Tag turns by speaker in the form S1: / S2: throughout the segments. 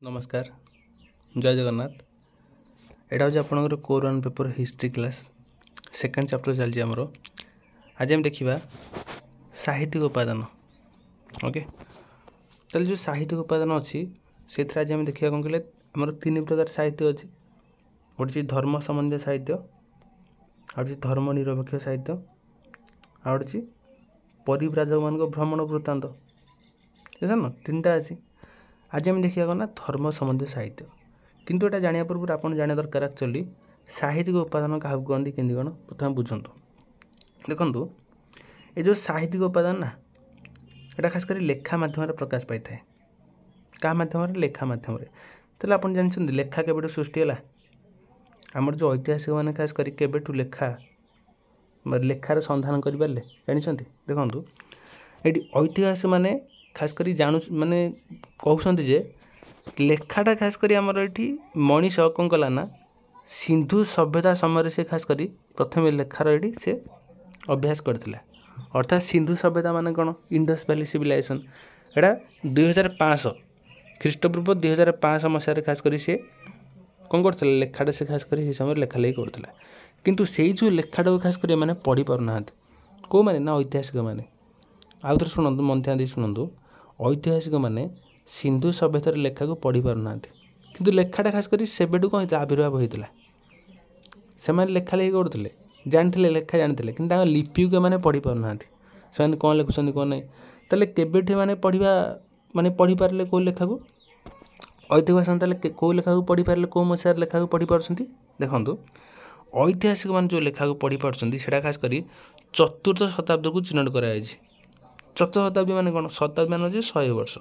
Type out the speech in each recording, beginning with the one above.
S1: नमस्कार जय जगन्नाथ एटा हूँ आपंकर core one paper history class second chapter चलती आमर आज हम देखा साहित्यिक उपादान ओके ताले जो साहित्यिक उपादान अच्छी से आज हम देखा कौन कहले आमर तीन प्रकार साहित्य अच्छी गोटे धर्म संबंधी साहित्य आउे धर्म निरपेक्ष साहित्य आउे परिव्राजक मान भ्रमण वृत्तांत जान तीन टा अच्छी आज हम देखा ना धर्म संबंधी साहित्य किंतु एटा जानिया पूर्व आप जाना दरकार एक्चुअली साहित्यिक उपादान क्या कहते केमती कौन प्रथम बुझु देखु ये जो साहित्यिक उपादान ना यहाँ खास कर लेखा मध्यम प्रकाश पाई था क्या मध्यम लेखा मध्यम तेल आप जानते लेखा केबेठू सृष्टि है आमर जो ऐतिहासिक मैंने खास कर लेखा लेखार संधान करें जानते देखु ये ऐतिहासिक माने खास करी जानू माने कहते जे लेखाटा खास करी आमर ये मनीष कौन कला ना सिंधु सभ्यता समय से खास करी प्रथम लेखार ये से अभ्यास करथिला अर्थात सिंधु सभ्यता माने कौन इंडस वैली सिविलाइजेशन एटा 2005 ख्रीष्टपूर्व 2005 मसीह खास करी से कौन करथिला लेखाटा से खास करी समय लेखा लेखि करथिला किंतु से जो लेखाटा खास करी माने पढ़ी पार ना को माने ना ऐतिहासिक माने आउ थे शुणु मन ध्यान दे शुणु ऐतिहासिक माने सिंधु सभ्यतार लेखा को पढ़ी पार ना किंतु लेखाटा खास करी सेबेठू कौन आविर्भाव होता से लेखा लेखि करुले जानते लेखा जानते कि लिपि को मैंने पढ़ी पार ना से कौन लिखुं कौन ना तेल केबेठे मैंने पढ़ा माने पढ़ी पारे कौ लेखा को ऐतिहासिक तेल कौ लेखा को पढ़ी पारे कौ मसीहार लेखा को पढ़ी पार्टी देखो ऐतिहासिक मान जो लेखा को पढ़ी पार्टी से खास कर चतुर्थ शताब्दी को चिन्हट कराई चतुर्थ शताब्दी माने कौन शताब्दी मान 100 वर्ष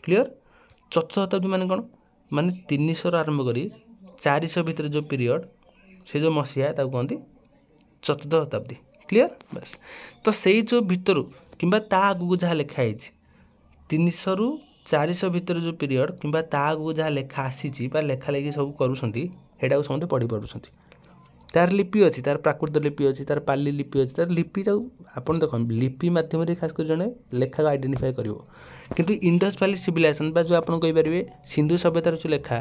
S1: क्लियर चतुर्थ शताब्दी माने कौन माने 300 आरंभ करी 400 भितर जो पीरियड से जो मसीहा कहते चतुर्थ शताब्दी क्लियर बस तो से जो भितर किंबा ता आगू जहाँ लिखाई 300 रु 400 भितर जो पीरियड किंबा ता आगू जहाँ लेखा आसी लेखा लेखि सब करूँगा समस्त पढ़ी पार्टी तार लिपि अच्छी तार प्राकृत लिपि अच्छी तार पाली लिपि अच्छी तार लिपि आप देख लिपि मध्यम खास कर जड़े लेखा को आइडेंटिफाई कर किंतु इंडस वैली सिविलाइजेशन जो आप कहींपारे सिंधु सभ्यतार जो लेखा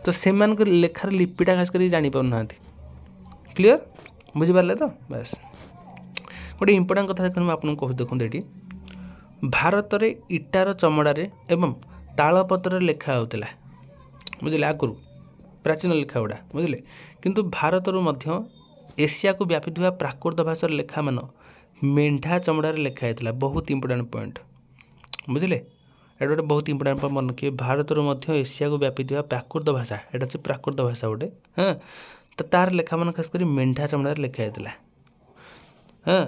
S1: तो से लेखार लिपिटा खास कर जापार ना क्लीयर बुझीपारे तो बस गोटे इंपोर्टाट कथा देखो आपको कहूँ देखते ये भारत में इटार चमड़े एवं तालपत्र लेखा होता बुझे आगुरी प्राचीन लेखा गुड़ा बुझे किंतु भारत एशिया को व्यापी प्राकृत भाषार लेखा मान मेढ़ा चमड़ार लेखा होता बहुत इंपोर्टाट पॉइंट बुझे ये गोटे बहुत इंपोर्टाट पॉइंट मन रखिए भारत एशिया को व्यापी प्राकृत भाषा यहाँ हूँ प्राकृत भाषा गोटे हाँ तो तार लेखा मान खास कर मेढ़ा चमड़ार लेखा होता हाँ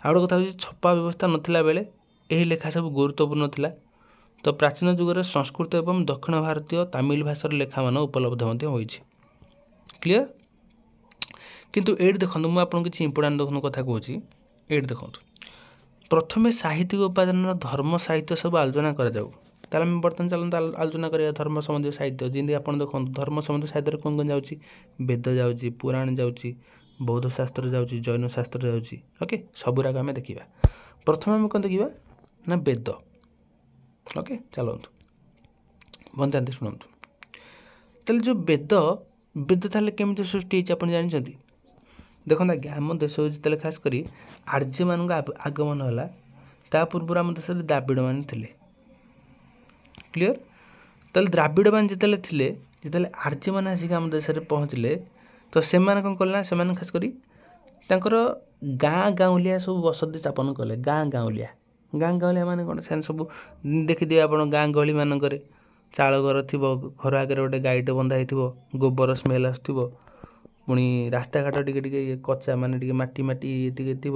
S1: आ गए कथा छपा व्यवस्था नाला बेले यही लेखा सब गुरुत्वपूर्ण था तो प्राचीन जुगर संस्कृत एवं दक्षिण भारतीय तमिल भाषार लेखा मान उपलब्ध होती क्लीयर किंतु ये देखो मुझे आपको किसी इंपोर्टाट देखो कथा कहूँ ये देखो प्रथम साहित्यिक उपादान धर्म साहित्य सब आलोचना करें बर्तमान चलते आलोचना करिया धर्म संबंधी साहित्य जमी आप देखो धर्म संबंधी साहित्य कौन कौन जाऊँगी वेद जाऊँगी पुराण जाऊँगी बौद्ध शास्त्र जाऊँगी जैन शास्त्र जाऊँगी ओके सबुराक आम देखा प्रथम आम कौन देखा ना वेद ओके चलतु बन जानते शुणु तेल जो वेद वेद ताले केमती सृष्टि आप जानते देखो आज्ञा आम देश जो खास कर आर्य मान आगमन है ता पूर्व आम देश द्राविड़ मान थे क्लीयर तेल द्राविड़ मान जिते आर्य मान आसिक आम देश में पहुँचले तो से कौन कले से खास कर गाँ गाँवलिया सब बसती स्थापन कले गाँ गाँवलिया माने कौन से सब देखिए आप गाँ गहली मानक चाल घर थी घर आगे गोटे गाईटे बंधा हो गोबर स्मेल आसो पुणी रास्ता घाट टे कच्चा माने टे माटी माटी टे थी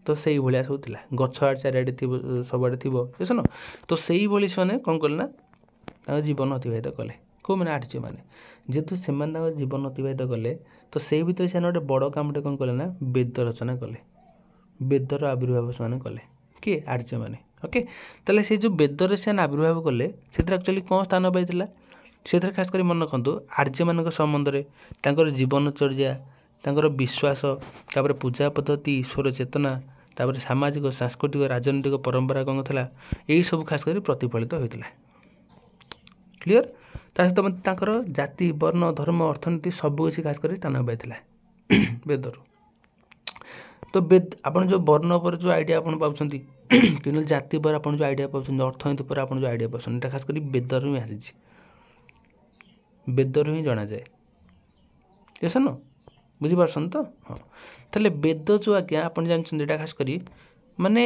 S1: तो से भाया सब थी गछ आड़ चारिड़े थी सबुआड़े थी बुझन तो से भाई से कौन कले ना जीवन अतिबाहित कले कौ मैंने आर्य मैंने जेहेतु से जीवन अतिबाहित कले तो से भर से गोटे बड़ कामटे कौन कले ना वेद रचना कले वेदर आविर्भाव से कले किए आर्य मैंने ओके ताले से जो वेदर से आविर्भाव कले से एक्चुअली कौन स्थान पाई से खास कर मन रखु आर्य मान संबंध में जीवनचर्या विश्वास तापर पूजा पद्धति ईश्वर चेतना तापर सामाजिक सांस्कृतिक राजनीतिक परंपरा कौन था यही सब खास कर प्रतिफलित होता क्लियर ता सहित तांकर जाति वर्ण धर्म अर्थनीति सब किसी खास कर स्थान पाइला वेदर तो वेद आप जो वर्ण पर जो आइडिया आप पाँच कि जाति पर आप जो आइडिया पाँच अर्थनीति पर आप जो आइडिया पाँच खास कर वेदर ही आसी वेदर ही जना जाए yes न बुझीपारसन तो हाँ ताले वेद जो आज्ञा आप जानते खास करी माने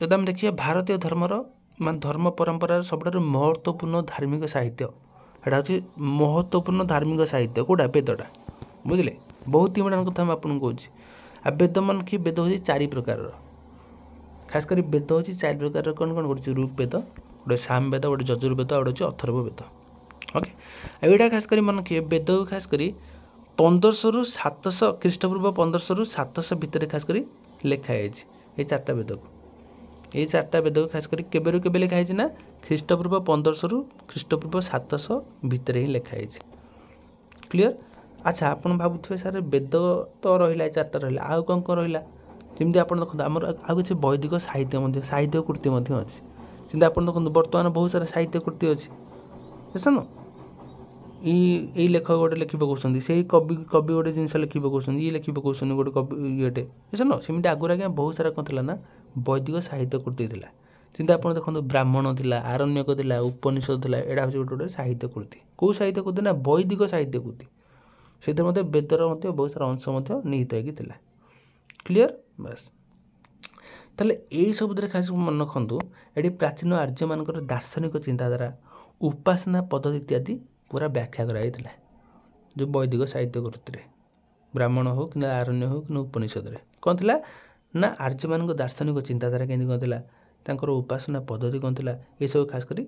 S1: जब आम देखिए भारतीय धर्मर मान धर्म परंपरार सबुठ महत्वपूर्ण धार्मिक साहित्य एटा हूँ महत्वपूर्ण धार्मिक साहित्य कौटा वेदटा बुझे बहुत इंपोर्टाट कथा आपको कहूँ आ वेद मान कि वेद हूँ 4 प्रकार खास कर वेद हूँ 4 प्रकार कौन कौन कर ऋग्वेद गोटे साम वेद गोटे यजुर्वेद और गोटे अथर्व वेद ओके एटा खास कर मन किए वेद खास करी 1500 रु 700 ख्रीष्टपूर्व 1500 रु 700 भितर खास करी लिखाई ये 4टा वेद को ये 4टा वेद को खास करी केबेरु केबे लिखाई ना ख्रीष्टपूर्व 1500 रु ख्रीष्टपूर्व 700 भितर ही लिखाई क्लियर अच्छा आपन भाबुथबे सर वेद तो रहिला 4टा रहिला आ कौन कौन रहिला जमी आप देखते आम आ किसी वैदिक साहित्य साहित्य कृति अच्छी चिंता आप देखते बर्तमान बहुत सारा साहित्य कृति अच्छी देसन ये लेखक गोटे लिखि पकाउछन्ती से कवि कवि गोटे जिनस लिखि पकाउछन्ती ये लिखि पकाउछन्ती गोटे कवि येटे देसन सेमती आगुरी आज्ञा बहुत सारा कौन ना वैदिक साहित्य कृति थिला चिंता आप देखते ब्राह्मण थिला आरण्यक थिला उपनिषद थिला एटा हूँ गोटे गोटे साहित्य कृति कौ साहित्य कृति ना वैदिक साहित्य कृति से वेदर बहुत सारा अंश निहित होगी क्लियर बस ताले यही सब खास मन रखु ये प्राचीन आर्य मान दार्शनिक चिंताधारा उपासना पद्धति इत्यादि पूरा व्याख्या कराई जो वैदिक साहित्य कृति ब्राह्मण हो कि आरण्य हो कि उपनिषद कौन थी ना आर्य मान दार्शनिक चिंताधारा केमती कौन थी उपासना पद्धति कौन थी ये सब खास कर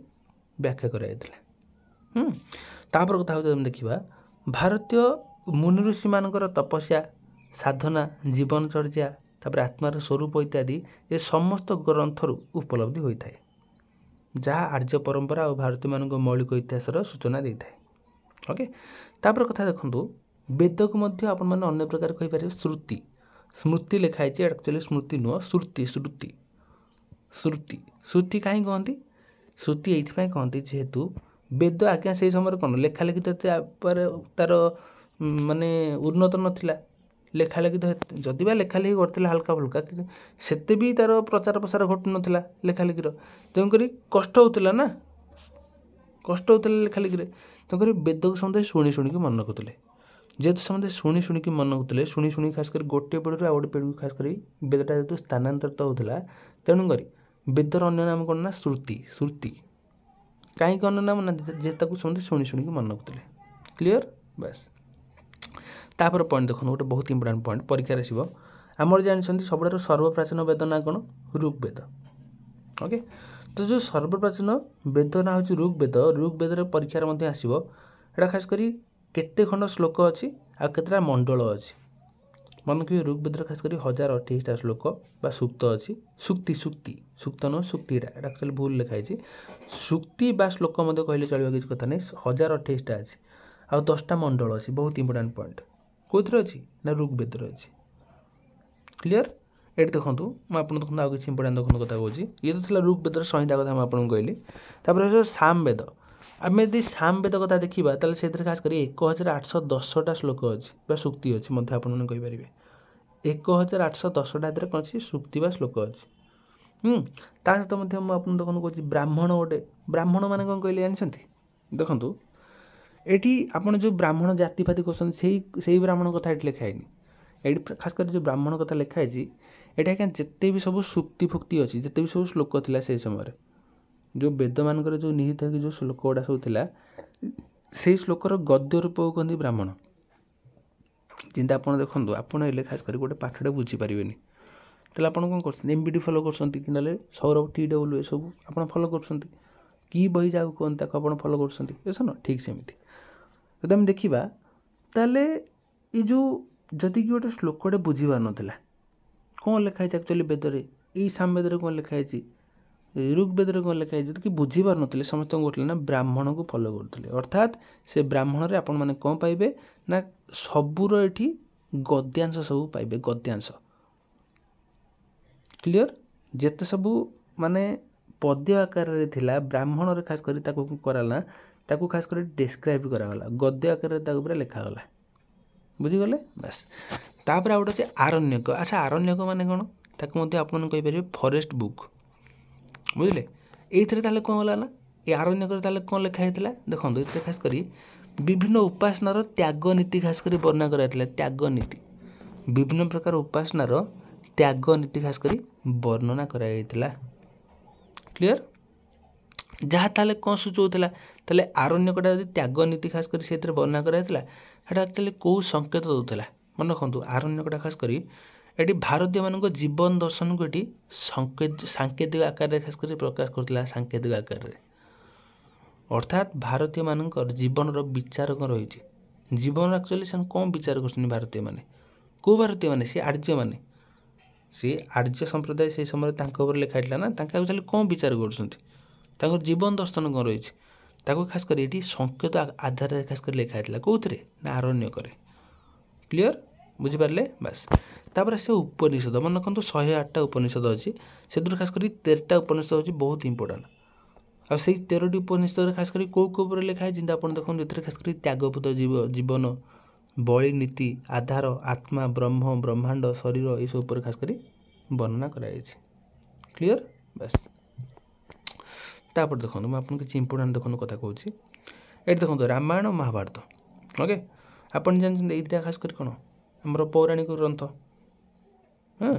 S1: व्याख्या कराई तापर कथा देखा भारतीय मुनि ऋषि मानकर तपस्या साधना जीवनचर्या तापर आत्मार स्वरूप इत्यादि ये समस्त ग्रंथर उपलब्धि होता है जहाँ आर्य परंपरा और भारतीय मान मौलिक इतिहासर सूचना देता है ओके तापर कथा देखो वेद को आप अन्य प्रकार कहीपर श्रुति स्मृति लिखाई एक्चुअली स्मृति नुह श्रुति श्रुति श्रुति श्रुति कहीं कहती श्रुति ये कहती जेहेतु वेद आज्ञा से समय कौन लेखालेखी तो तार माने उन्नत नाला लेखालेखी तो जदि बा लेखालेखी करते हल्का फुल्का सेते भी तार प्रचार प्रसार घटू नाला लेखालेखीर तेणुक कष्ट होता ना कष्ट होता लेखालेखी तेणुक वेद को समझे शुणी शुणी मन रखुले जेहेतु समझे शुणी शुणी मन रखुले शुणी शुणी खास कर गोटे पीढ़ी आ गोटे पीढ़ी खास कर वेदटा जेहतु स्थानांतरित होता तेणुक वेदर अन्य नाम कौन ना श्रुति श्रुति कहीं अन्य नाम ना जे समझे शुणी शुणी मन रखुले क्लियर बस तापर पॉइंट देखो गोटे बहुत इंपोर्टाट पॉइंट परीक्षा आसो आमर जानते सब सर्वप्राचीन वेद ना कौन ऋग्वेद ओके तो जो सर्वप्राचीन वेद ना हूँ ऋग्वेद परीक्षार आसो एटा खास करी केते खंड श्लोक अच्छी आ केतेटा मंडल अच्छी मन कि ऋग्वेद खास करी 1028टा श्लोक बा सूक्त अच्छी सुक्ति सुक्ति सूक्त नुह सुक्तिटा एटा एक्चुअली भूल लिखाई सुक्ति बा श्लोक कहले चलो किसी कथा नहीं 1028टा अच्छी आ 10टा मंडल अच्छी बहुत इंपोर्टाट पॉइंट कौन अच्छी ना ऋग्वेद अच्छी क्लियर ये देखो मुझे देखो आगे किसी इंपोर्टाट देखो कथा कौन ये तो था ऋग्वेदर संहिता कथा मुझे कहली तापर साम वेद आम यदि साम वेद कथा देखा तेल से खास कर 1810टा श्लोक अच्छी सूक्ति अच्छी मध्य आपपारे 1810टा कौन अच्छी सूक्ति श्लोक अच्छी ता सहित मुझे देखो कौन ब्राह्मण गोटे ब्राह्मण मैंने कौन कहले जानते देखूँ ये आप जो ब्राह्मण जाति फाति कहते से ब्राह्मण कथा ये लिखाई ये खास कर जो ब्राह्मण कथा लिखाई ये क्या जिते भी सब सूक्ति फुक्ति अच्छी जिते भी सब श्लोक था से समय जो वेद मानकर जो निहित है जो श्लोक गुड़ा सब था से श्लोकर गद्य रूप को कहते ब्राह्मण जिंदा आप देखो आपड़ खास कर गोटे पाठटे बुझीपारे तेल आप कौन कर एमबीडी फॉलो कर सौरभ TW सब आप फॉलो कर कि बही जाऊ कहते आप फॉलो कर ठीक सेमती जब आम देखा ताले ये जो जदि कि गोटे श्लोकटे बुझीपार नाला कौन लिखाई एक्चुअली वेदरे यही साम वेद कौन लिखाई ऋग्वेद कौन लिखाई जो कि बुझीपार ना समस्त कौन ना ब्राह्मण को फॉलो करते अर्थात से ब्राह्मण आपण मैंने कौन पाइबे ना सबूर ये गद्यांश सब पाइबे गद्यांश क्लियर जिते सबू माने पद्य आकार ब्राह्मण खास कर कराला ताकू खास कर डिस्क्राइब करागला गद्य आकार पूरा लिखागला बुझीगले बास तापर आउट अच्छे आरण्यक अच्छा आरण्यक माने कौन ताकू आपन कहीपर फरेस्ट बुक बुझे ये कौन गला ना ये आरण्यक कौन लिखाई देखो ये खास कर विभिन्न उपासनार त्याग नीति खास कर वर्णना कराइला त्याग नीति विभिन्न प्रकार उपासनार त्याग नीति खास कर वर्णना कराइला क्लियर जहाँ ताले कौन सूचौला ताले आरण्यकटा यदि त्याग नीति खास कर से वर्णना कराइला सेटा एक्चुअली कौ संकेत दूसरा मन रखु आरण्यकटा खास कर ये भारतीय मान जीवन दर्शन को ये सांकेतिक आकार खास कर प्रकाश करता सांकेतिक आकार अर्थात भारतीय मान जीवन विचार कौन रही जीवन एक्चुअली से कौन विचार कर भारतीय माने कौ भारतीय माने सी आर्य माने सी आर्य संप्रदाय से समय लिखाई ना एक्चुअली कौन विचार कर जीवन दर्शन कौन रही खास कर ये संकेत आधार खास कर लिखाई कौन ना आरण्यक क्लीयर बुझिपारे बास तापर से उपनिषद मन रखु 108टा उपनिषद अच्छी से खास कर 13टा उपनिषद हूँ बहुत इंपोर्टाट आ से 13टी उपनिषद खास कर कौ कौ लिखाई जिंदा आप देखो जो खास कर त्यागपूत जीवन बलि नीति आधार आत्मा ब्रह्म ब्रह्मांड शरीर ये सब खास कर वर्णना कराई क्लीयर बास तापर देखो मुझे आपको किसी इंपोर्टाट देखो कथा कहूँ ये देखो रामायण महाभारत ओके आपन जानते ये खास कर कौन आमर पौराणिक ग्रंथ हाँ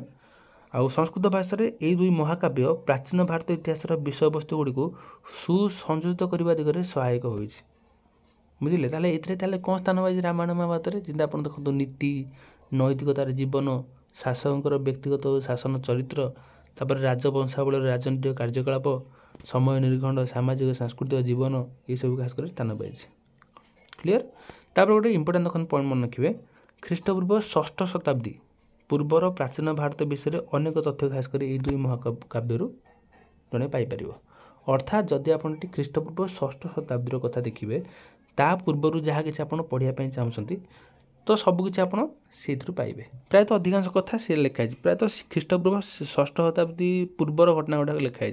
S1: आउ संस्कृत भाषा रे ये दुई महाकाव्य प्राचीन भारत इतिहास विषय वस्तु गुड़ी को सुसंयोजित करने दिगरे सहायक हो बुझे ताले ये कौन स्थान पाई रामायण महाभारत जिंदा आप देखो नीति नैतिकतार जीवन शासकर व्यक्तिगत शासन चरित्र तापर राजवंशावली राजनीतिक कार्यकलाप समय निरीक्षण सामाजिक सांस्कृतिक जीवन ये सब खास कर स्थान पाई क्लीयर तापर गोटे इंपोर्टाट देखो पॉइंट मन रखिए ख्रीष्टपूर्व 6ठ शताब्दी पूर्वर प्राचीन भारत विषय में अनेक तथ्य खास कर दुई महाकाव्य जड़े पाइपर अर्थात जदि आप ख्रीष्टपूर्व 6ठ शताब्दी कथा देखिए ता पूर्वर जहाँ कि पढ़ाई चाहते तो सबकि आप पाइबे प्रायतः अधिकांश कथा से लिखाई प्रायतः ख्रीष्टपूर्व 6ठ शताब्दी पूर्वर घटना गुड़ाक लिखाई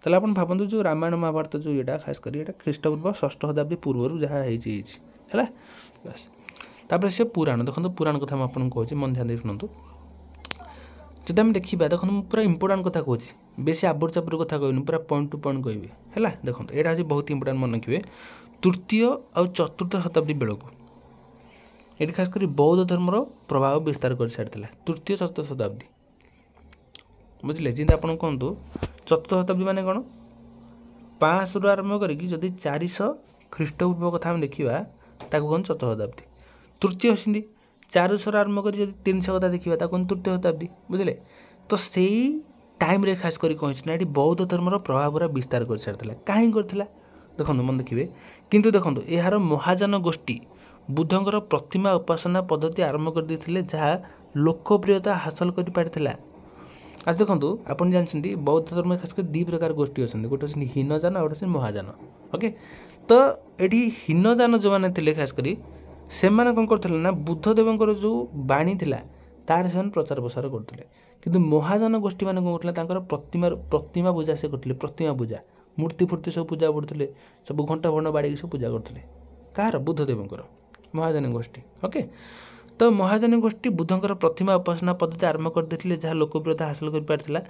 S1: ताले आप भावतु जो रामायण महाभारत जो यहाँ खास कर ख्रीष्टपूर्व 6ठ शताब्दी पूर्वर जहाँ है बस तापर से पुराण देखो पुराण कथा मुझे कहूँ मन ध्यान दे शुणु जब आम देखा देखो मुझे पूरा इंपोर्टाट कथा कहूँ बेसी आबर चापर कथा कहनी पूरा पॉइंट टू पॉइंट कहबी है देखो यहाँ हूँ बहुत इंपोर्टाट मन रखिए तृतीय और चतुर्थ शताब्दी बेलू ये खास कर बौद्ध धर्मर प्रभाव विस्तार कर सारी तृतीय चतुर्थ शताब्दी बुझे जिन आप कहतु चतुर्थ शताब्दी मान कौन 500 आरंभ करी 400 ख्रीष्टपूर्व कथा आम देखा कहते चतुर्थ शताब्दी तृतीय असी 400 आरंभ कर 300 कथा देखा कहते तृतीय शताब्दी बुझे तो से टाइम रे खास कर कौन बौद्ध धर्मर प्रभाव पूरा विस्तार कर सारी कहीं करता देखो मन देखिए किंतु देखो यार महाजन गोष्ठी बुद्धंकर प्रतिमा उपासना पद्धति आरंभ कर देते जहाँ लोकप्रियता हासिल कर पारिथिला आज देखो आप जानते बौद्ध धर्म खास कर 2 प्रकार गोष्ठी अच्छा गोटे हीनजान और गोटे महाजान ओके तो ये हीनजान जो मैंने थे खास करी से कौन करते ना बुद्धदेवर जो बाणी थिला तार से प्रचार प्रसार करते किंतु महाजान गोष्ठी मैंने कौन कर प्रतिमा पूजा से करते प्रतिमा पूजा मूर्ति फूर्ति सब पूजा करते सब घंटा फंटा बाड़ी सब पूजा करते कहार बुद्धदेवर महाजानी गोष्ठी ओके तो महाजानी गोष्ठी बुद्धंकर प्रतिमा उपासना पद्धति आरंभ कर देते जहाँ लोकप्रियता हासिल कर पारिथिला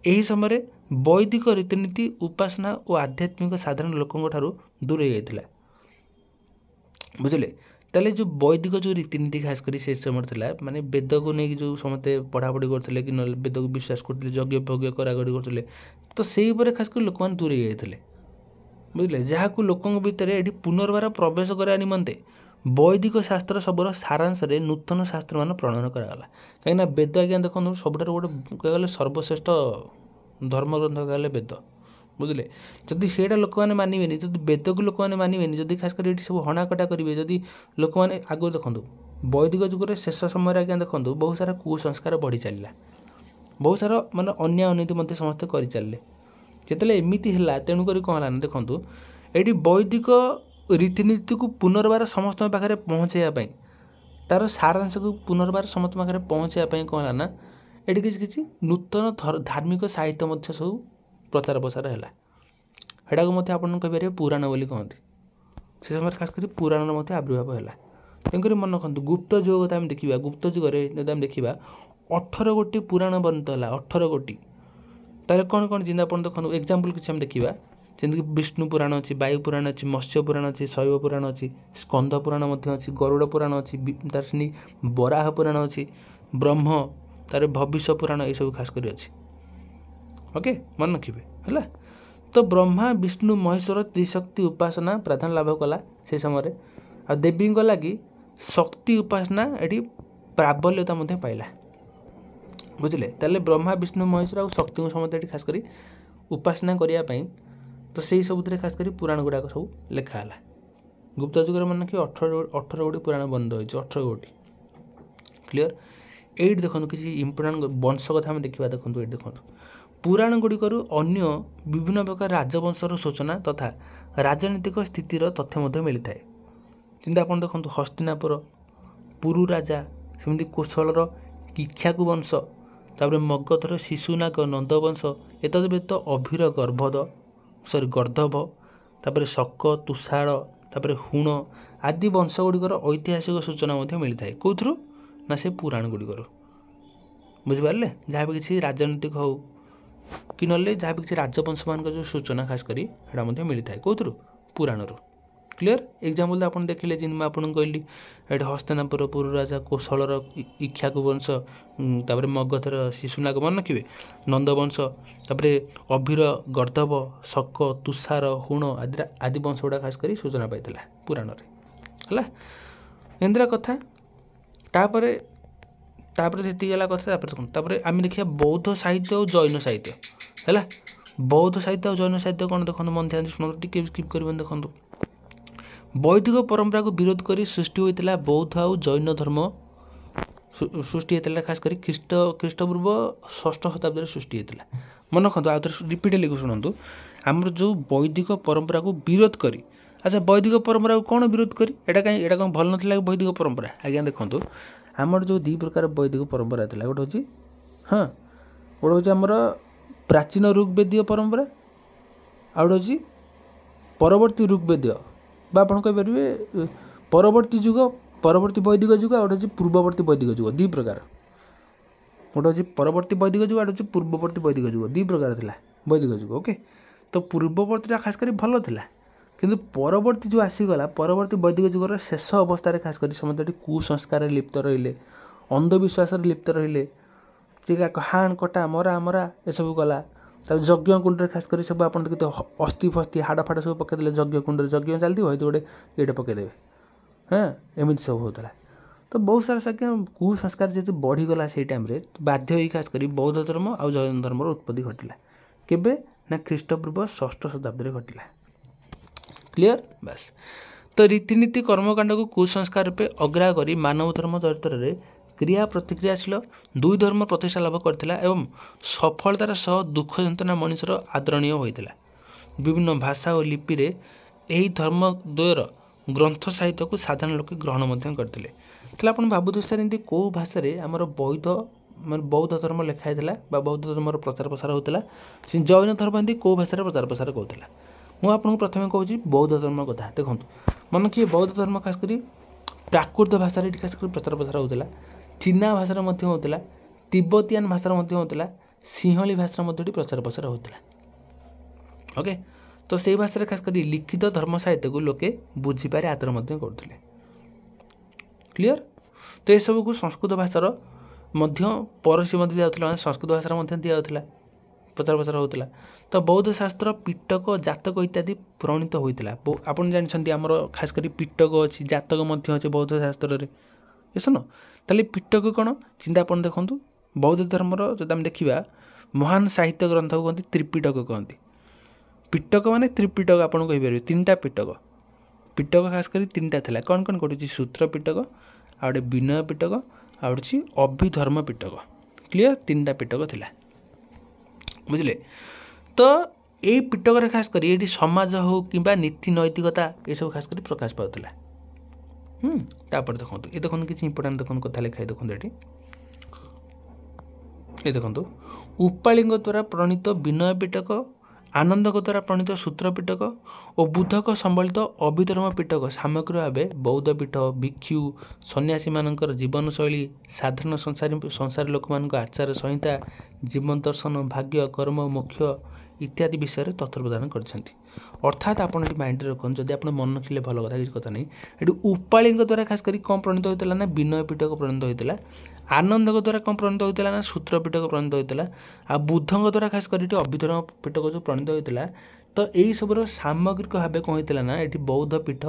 S1: एही समय वैदिक रीतिनीति उपासना और आध्यात्मिक साधारण लोकों ठारू दूर हो जाता बुझे ताले जो वैदिक जो रीतिनीति खास कर से समय था माने वेद को नहीं जो समस्ते पढ़ापढ़ी करते कि ना वेद को विश्वास करते यज्ञ भोग्य करागड़ी करते तो से खास कर लोक दूर हो जाते बुझे जहाँ को लोकों भितर ये पुनर्बार प्रवेश करा निमंते वैदिक शास्त्र सबर सारांश नूतन शास्त्र मान प्रणयन करागला कहीं वेद आज्ञा देखो सब गोटे कहले सर्वश्रेष्ठ धर्मग्रंथ कहले वेद बुझे जदि से लोक मैंने मानवे जब वेद को लोक मैंने मानवे जदि खास कर सब हणाकटा करेंगे जदि लोक मैंने आगे देखो वैदिक जुगे शेष समय आज्ञा देखो बहुत सारा कुसंस्कार बढ़ी चलला बहुत सारा माने अन्याय अनैति समस्ते कर चलिए जिते एमती है तेणुक कौन है देखो ये वैदिक रीतिनीति को पुनर्बार समस्त पाखे पहुँचाई तार सारांश को पुनर्बार समस्त पाखे पहुँचाई कौन है ना ये किसी नूतन धार्मिक साहित्य सब प्रचार प्रसार है को आप कहीपर पुराण बोली कहते से समय खास कर पुराण आविर्भाव है। तेणुक मन रखु गुप्त जुग कथा देखा गुप्त जुगे आम देखा 18 गोटी पुराण वर्णित है 18 गोटी तार कौन कौन जिन आप देखो एग्जाम्पल किसी आम देखा जमीक विष्णु पुराण अच्छी वायु पुराण अच्छी मत्स्य पुराण अच्छी शैव पुराण अच्छी स्कंद पुराण अच्छी गरुड़ पुराण अच्छी तार से बराह पुराण अच्छी ब्रह्म तार भविष्य पुराण ये सब खास कर अच्छी ओके मन रखिए है। तो ब्रह्मा विष्णु महेश्वर त्रिशक्ति उपासना प्राधान्य लाभ कला से समय आ देवी लगी शक्ति उपासना ये प्राबल्यता पाइला बुझे ताले ब्रह्मा विष्णु महेश्वर और शक्ति को समझ खास कर उपासना करने तो से सब खास कर पुराण गुड़ाक सब लिखाला गुप्त जुगर मन कि 18 गोटी पुराण बंद हो 18 गोटी क्लीयर। ये देखो किसी इंपोर्टाट वंश कथा आम देखा देखो ये देखो पुराण गुड़िकर अन्य विभिन्न प्रकार राजवंशर सूचना तथा राजनीतिक स्थितिर तथ्य मिलता है जिंदा आप देखो हस्तिनापुर पुरु राजा सेमती कोशलर किक्षाकु वंश तापर मगधर शिशुनाग नंदवंश एतद व्यतीत अभिर गर्धभ तापर शक तुषार तापर हुण आदि वंश गुड़िकर ऐतिहासिक सूचना मिलता है कौथु ना से पुराण गुड़िकर बुझिपारे जहाँ भी किसी राजनीतिक हो कि ना जहाँ भी किसी राजवंश मान जो सूचना खास करी मिलता है कौथु पुराण क्लीयर। एग्जाम्पल आप देखिले जिन मैं आपको कहली ये हस्तिनापुर पुरु राजा कोशलर इक्षाकु वंश तापर मगधर शिशुनाग मन रखिए नंदवंश तापर अभिर गर्धभ शक तुषार हुण आदि वंश गुड़ा खास कर सूचना पाई पुराण है इंदिरा कथा तापर गला कथा तापर आम देखिए बौद्ध साहित्य और जैन साहित्य है बौद्ध साहित्य और जैन साहित्य कौन देखो मन ध्यान शुणु टी स्किप कर देखो वैदिक परंपरा को विरोध कर सृष्टि होता बौद्ध और जैन धर्म सृष्टि होता खास कर ख्रीष्टपूर्व 6ठ शताब्दी सृष्टि होता मन रखु आउ थे रिपीटेडली शुणु आमर जो वैदिक परंपरा को विरोध करी अच्छा वैदिक परंपरा को कौन विरोध करी एटा कौन भल ना वैदिक परंपरा आज्ञा देखो आमर जो दी प्रकार वैदिक परंपरा था गोटे हूँ हाँ गोटे हूँ आमर प्राचीन ऋग्वेदीय परंपरा आ गोटे हूँ परवर्ती ऋग्वेदीय आप कहींपारे परवर्ती जुग परवर्ती वैदिक जुग आ गोटे पूर्ववर्ती वैदिक जुग दी प्रकार गोटे हूँ परवर्ती वैदिक जुग गोटे हूँ पूर्ववर्ती वैदिक जुग दी प्रकार था वैदिक जुग ओके। तो पूर्ववर्ती खास कर भल था किंतु परवर्ती जो आसीगला परवर्ती वैदिक जुगर शेष अवस्था खास कर समस्त कुसंस्कार लिप्त रहिले अंधविश्वास लिप्त रहिले हाण कटा मरा मरा एसबू गला यज्ञ कुंड खास कर सब आप देखते अस्थि फस्थि हाड़ फाड़ सब पकईदे यज्ञ कुंड यज्ञ चलती हयत गोटे ये पकईदेवे हाँ एमती सब होता तो बहुत सारा सज्ञा कुसंस्कार जेहतु बढ़ीगला से टाइम बाध्य हो खास कर बौद्ध धर्म और जैन धर्म उत्पत्ति घटला केबे ना ख्रीष्टपूर्व 6ठ शताब्दी घटला क्लीयर बस। तो रीतिनीति कर्मकांड को कुसंस्कार रूपे अग्राह कर मानव धर्म चरित्र क्रिया प्रतिक्रियाशील दुई धर्म प्रतिष्ठा लाभ करथिला एवं सफलतार सह दुख जंत्रणा मनुष्यर आदरणीय होइतिला विभिन्न भाषा और लिपि रे एही धर्म द्वयर ग्रंथ साहित्य को साधारण लोक ग्रहण मध्य करथिले तले आपण भाबुथु सर एंती को भाषा रे हमर बौद्ध धर्म लिखाई थिला बा बौद्ध धर्म प्रचार प्रसार होतिला जैन धर्म एंती को भाषा रे प्रचार प्रसार करथिला मु आपन प्रथमे कहूची बौद्ध धर्म कथा देखंतु मन कि बौद्ध धर्म खास करी प्राकृत भाषा रे खास करी प्रचार प्रसार होतिला चीना भाषा मध्य होता तिब्बतियान भाषा मध्य होता सिंहली भाषा मध्य प्रचार प्रसार होता ओके। तो से भाषा खास कर लिखित धर्म साहित्य को लोके बुझीपारे आदर मध्य करथिले क्लीयर। तो ये सब को संस्कृत भाषार मध्य परसी मध्य दिया संस्कृत भाषार मध्य दिया प्रचार प्रसार होता। तो बौद्ध शास्त्र पिटक जातक इत्यादि प्रणीत होता आप जानते आमर खास कर पिटक अच्छी जातक मध्य अच्छे बौद्ध शास्त्र में ये सुन ताले पिटक कौन चिंता आप देखूँ बौद्ध धर्मर जो आम देखा महान साहित्य ग्रंथ को कहते त्रिपिटक कहते पिटक माने त्रिपिटक आपन कहीपर 3टा पिटक पिटक खास कर 3टा था कौन कौन गोटे सूत्र पिटक आ गए विनय पिटक आ गए अभिधर्म पिटक क्लीयर 3टा पिटक थिला बुझले। तो ये पिटक खास कर ये समाज हो कि नीति नैतिकता ये सब खास कर प्रकाश पाला तापर देखो ये देखो किसी इंपोर्टाट देखो कथा लिखाई देखो ये देखो उपाली द्वारा प्रणीत विनय पिटक आनंदक द्वारा प्रणीत सूत्र पिटक और बुद्धक सम्बलित अभिधर्म पिटक सामग्री भाव बौद्ध पीठ भिक्षु सन्यासी मानकर जीवनशैली साधारण संसारी लोक मान आचार संहिता जीवन दर्शन भाग्य कर्म मोक्ष इत्यादि विषय में तथ्य प्रदान करछंती। अर्थात आप माइंड रखुन जदि आप मन रखिले भल कथा किसी कथा नहीं। ये उपाली द्वारा खास कर कौन प्रणीत होता ना विनय पीठक प्रणीत होता आनंदक द्वारा कौन प्रणीत होता ना सूत्र पीठक प्रणीत होता आ बुद्धक द्वारा खास कर अभिधर्म पीठक जो प्रणीत होता तो यही सबूर सामग्रिक भाव कौन होता ना ये बौद्ध पीठ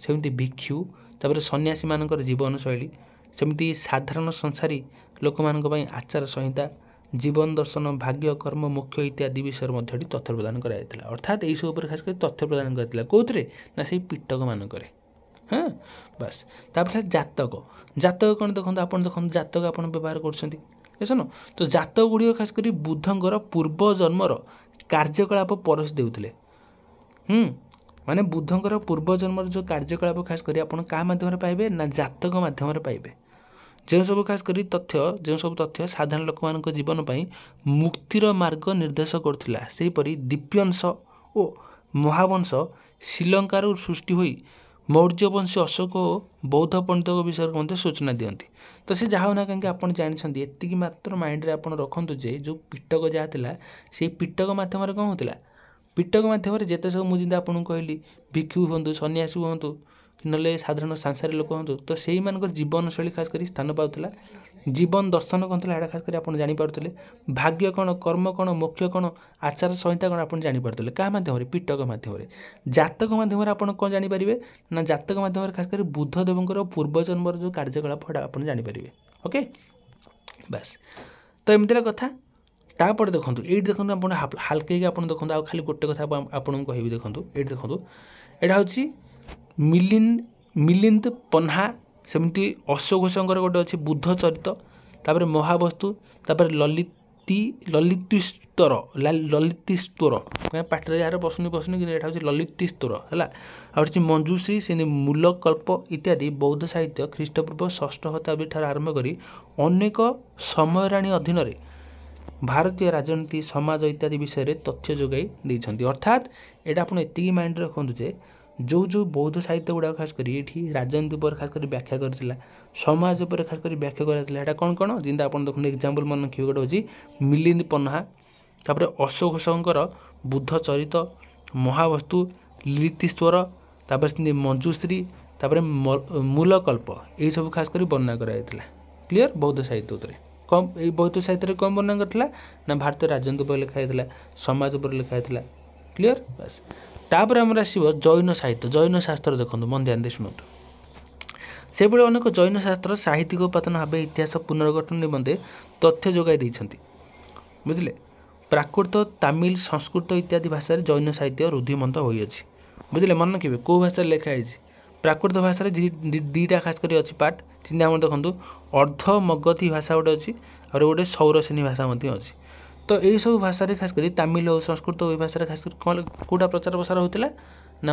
S1: सेमती भिक्षु तापर सन्यासी मानकर जीवन शैली सेमती साधारण संसारी लोक मान आचार संहिता जीवन दर्शन भाग्य कर्म मोक्ष इत्यादि विषय मध्य तथ्य प्रदान कराइला। अर्थात यही सब खास तथ्य प्रदान करथिला कोथरे ना से पिटक मानक हाँ बस तापर जातक जातक कौन देखो आप देखो जातक आप व्यवहार कर तो जातक गुड़िक खास कर बुद्धंकर पूर्व जन्मर कार्यकलाप परस देउथिले माने बुद्धंकर पूर्व जन्मर जो कार्यकलाप खास कर आप क्या मध्यम पाइबे ना जातक मध्यम पाइबे जो सब खास कर तथ्य जो सब तथ्य साधारण लोक मान जीवन पर मुक्तिर मार्ग निर्देश करथिला सेहीपरि दीप्यंश और महावंश श्रीलंकार सृष्टि होई मौर्य वंशी अशोक और बौद्ध पंडित विषय में सूचना दियंती। तो से जहाँ ना कहीं आप जानते एति मात्र माइंड रे आप रखुद जे जो पिटक जहाँ था से पिटक मध्यम कौन होता पिटक मध्यम जिते सब मुझे आपको कहली भिक्षु हूँ सन्यासी हूँ ना साधारण सांसारिक लोक हूँ तो से जीवन शैली खास कर स्थान पाला जीवन दर्शन कौन था खास कर आप जापारे भाग्य कौन कर्म कौन मोक्ष कौन आचार संहिता कौन आप जापारे क्या मध्यम पिटक मध्यम जातक मध्यम आप कौन जापारे ना जातक मध्यम खास कर बुद्धदेवर पूर्वजन्मर जो कार्यकलाप आप जापारे ओके बस तो एमती कथा तापर देखो ये देखो आप हाल्के आप देखो आ खाली गोटे कथा आपको कहि देखो ये देखो यहाँ हूँ मिलिंद पन्हा सेमती अशोक घोषकर गोटे अच्छे बुद्ध चरित तापर महावस्तु तापर ललितीस्तर पाटे यार पसुनी कि यहाँ हूँ ललितीस्तर है आछि मंजूश्री से मूलकल्प इत्यादि बौद्ध साहित्य ख्रीष्टपूर्व 6ठ शताब्दी ठार आरंभ कर अनेक समयराणी अधीन भारतीय राजनीति समाज इत्यादि विषय में तथ्य जोगाई देइछन्ति। अर्थात एटा आपण एतिकी माइंड रखुद जे जो जो बौद्ध साहित्य गुड़ा खास कर राजनीति पर खास कर व्याख्या करथिला समाज पर खास कर व्याख्या करथिला कौन कौन जिंदा आप देखो एग्जांपल मन रखिए गोटे अच्छी मिलिंद पन्हा तापर अशोक घोषकर बुद्ध चरित महावस्तु लिलितीश्वर तापर मंजूश्री तापर मूलकल्प यही सब खास कर वर्णना कराइला क्लीयर बौद्ध साहित्य उतरे कम ये बौद्ध साहित्य कम वर्णना करथिला ना भारतीय राजनीति पर लिखाई समाज पर लिखाई क्लीयर बस तापर आमर आसो जैन साहित्य जैन शास्त्र देखो मन ध्यान दे शुणु से अनेक जैन शास्त्र साहित्यिक उपादान भाव इतिहास पुनर्गठन निमंते तथ्य जोगाई बुझे प्राकृत तमिल संस्कृत इत्यादि भाषा जैन साहित्य रुद्धिमंत होइछि बुझे मन रखिए कौ भाषा लिखाई प्राकृत भाषा दीटा खास कर अच्छी पार्ट चिंता आम देखूँ अर्ध मगधी भाषा गोटे अच्छी और गोटे सौरसेनी भाषा अच्छी तो यही सब भाषा खास कर तमिल हो संस्कृत हो भाषा खास कर कौटा प्रचार प्रसार होता ना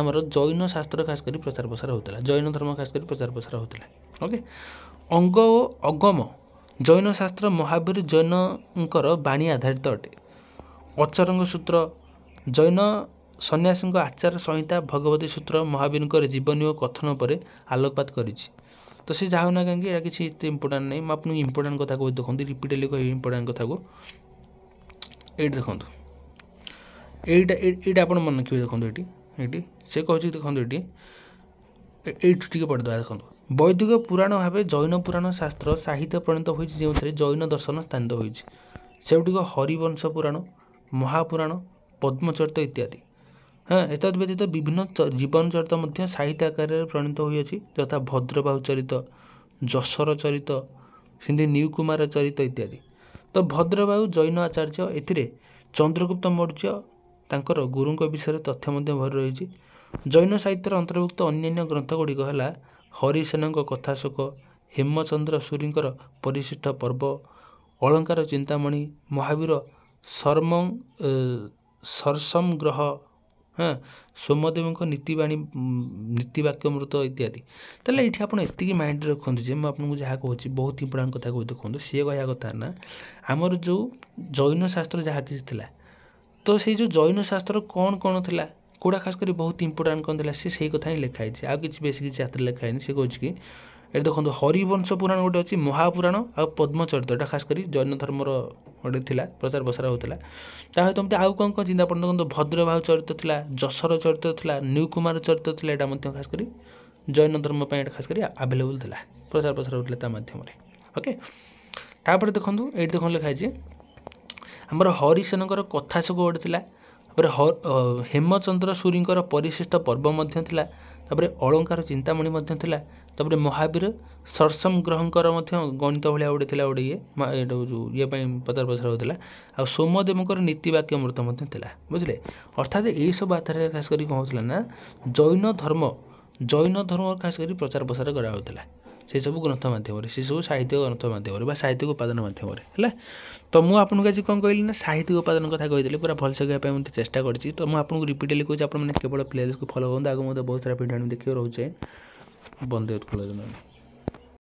S1: आमर जैन शास्त्र खास कर प्रचार प्रसार होता जैन धर्म खास कर प्रचार प्रसार होता ओके अंग और अगम जैन शास्त्र महावीर जैनकर बाणी आधारित अटे अचरंग सूत्र जैन सन्यासी आचार संहिता भगवती सूत्र महावीर जीवनी और कथन पर आलोकपात कर तो से जाऊ ना कहीं किसी इंपोर्टां नहीं मुझे इंपोर्टां कथा को देखते रिपीटेडली कह इंपोर्टां कथा को ये देखो ये आप मन रखिए देखो ये से कह देखो ये पढ़ीदा देखो वैदिक पुराण भाव जैन पुराण शास्त्र साहित्य प्रणीत हो जैन दर्शन स्थानित होगुटिक हरिवंश पुराण महापुराण पद्मचरित इत्यादि हाँ एतद व्यतीत विभिन्न जीवन चरित साहित्य आकार प्रणीत होती यथा भद्रबाहु चरित जशर चरित सिंधी नीलकुमार चरित इत्यादि तो भद्रबाहु जैन आचार्य एथिरे चंद्रगुप्त मौर्य तांकर गुरुंक विषय तथ्य भर रही जैन साहित्य अंतर्भुक्त अन्य ग्रंथगुड़िक है हरिसेन कथाशोक हेमचंद्र सूरींकर परिशिष्ट पर्व अलंकार चिंतामणि महावीर सरसम ग्रह हाँ सोमदेव नीतिवाणी नीतिवाक्यमृत इत्यादि तेल ये आप माइंड रखुद जे मुझे जहाँ कहूँ बहुत इंपोर्टां कथा कह देखो सी कह कथा ना आमर जो जैन शास्त्र जहाँ किसी तो से जो जैन शास्त्र कौन कौन था कौटा खास कर बहुत इंपोर्टाट कौन था से कथा ही लिखाई आ कि बेस किसी हाथ लिखाई से कहे कि ये देखो हरिवंश पुराण गोटे अच्छी महापुराण आ पद्मचरित्र खास कर जैन धर्मर गोटे था प्रचार प्रसार होता सहित मत आउ कौन कौन चिंता पड़ता भद्रभाव चरित्र था जसर चरित्र था न्यूकुमार चरित्र था यहाँ खास कर जैन धर्म खास कर आवेलेबल था प्रचार प्रसार होता मध्यम ओके तापर देखो ये देख लिखाई आमर हरिसेनकर कथा सब गोटे था हेमचंद्र सूरींकर परिशिष्ट पर्व तापर अलंकार चिंतामणि तापर महावीर सरसम ग्रहंकर गणित भाया गोटे था गोटे ये जो ये प्रचार प्रसार होता आ सोमदेवकर नीतिवाक्य मृत बुझे अर्थात यही सब आधार खास कर कौन होता ना जैन धर्म खास कर प्रचार प्रसार कराला से सब ग्रंथ मध्यम से सब साहित्य ग्रंथ मध्यम साहित्यिक उपादान मध्यम है तो मुझे आपको आज कौन कहली ना साहित्यिक उपादान कथा कही पूरा भलसे कहना मुझे चेष्टा करी तो मुझे आपको रिपीटेडली कहूँ आपने केवल प्लेलिस्ट को फॉलो करूँ आगे बहुत सारा वीडियो देखिए रोचे बंदे उत्कल।